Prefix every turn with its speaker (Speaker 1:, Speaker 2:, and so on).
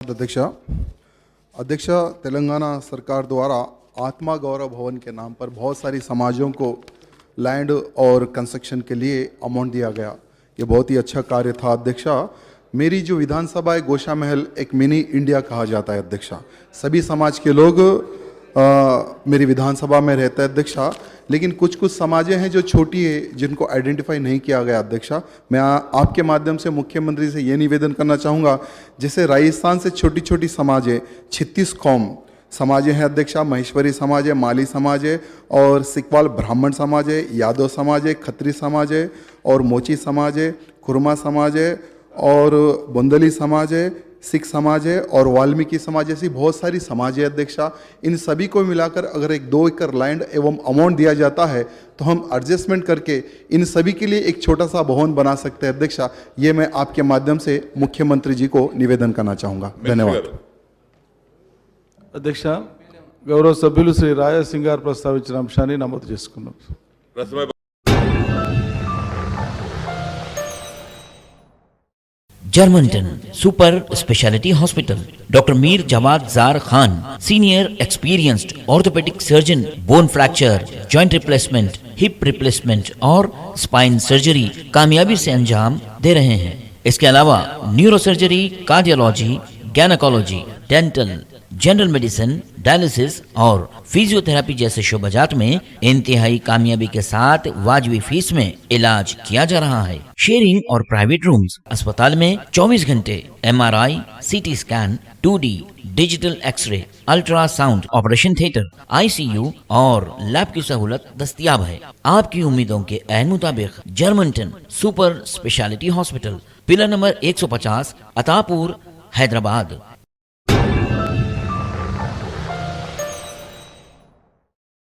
Speaker 1: अध्यक्ष अध्यक्ष तेलंगाना सरकार द्वारा आत्मा गौरव भवन के नाम पर बहुत सारी समाजों को लैंड और कंस्ट्रक्शन के लिए अमाउंट दिया गया। ये बहुत ही अच्छा कार्य था अध्यक्ष। मेरी जो विधानसभा है गोशा महल एक मिनी इंडिया कहा जाता है अध्यक्ष। सभी समाज के लोग मेरी विधानसभा में रहते हैं अध्यक्ष, लेकिन कुछ कुछ समाजें हैं जो छोटी है जिनको आइडेंटिफाई नहीं किया गया अध्यक्ष। मैं आपके माध्यम से मुख्यमंत्री से ये निवेदन करना चाहूँगा, जैसे राजस्थान से छोटी छोटी समाज है, 36 कौम समाजें हैं अध्यक्ष। महेश्वरी समाज है, माली समाज है और सिकवाल ब्राह्मण समाज है, यादव समाज है, खत्री समाज है और मोची समाज है, खुरमा समाज है और बुंदली समाज है, सिख समाज है और वाल्मीकि समाज जैसी बहुत सारी समाज है अध्यक्ष। इन सभी को मिलाकर अगर एक 2 एकड़ लैंड एवं अमाउंट दिया जाता है तो हम एडजस्टमेंट करके इन सभी के लिए एक छोटा सा भवन बना सकते हैं अध्यक्ष। ये मैं आपके माध्यम से मुख्यमंत्री जी को निवेदन करना चाहूँगा। धन्यवाद
Speaker 2: అధ్యక్ష. గౌరవ సభ్యులు శ్రీ రాజసింగ్ గారు ప్రస్తావించిన అంశాన్ని నమోదు చేసుకున్నాం.
Speaker 3: Germanton super speciality hospital, doctor Mir Jawad Jar Khan, senior experienced orthopaedic surgeon, bone fracture, joint replacement, hip replacement और स्पाइन सर्जरी कामयाबी से अंजाम दे रहे हैं। इसके अलावा neuro surgery, cardiology, gynaecology, dental, general medicine, dialysis और फिजियोथेरेपी जैसे शोबाजात में इंतहाई कामयाबी के साथ वाजबी फीस में इलाज किया जा रहा है। शेयरिंग और प्राइवेट रूम्स, अस्पताल में 24 घंटे MRI, CT scan, 2D digital x-ray, ultrasound, operation theatre, ICU और लैब की सहूलत दस्तयाब है। आपकी उम्मीदों के ऐन मुताबिक Germanton super speciality hospital, pillar number 150, Attapur, Hyderabad.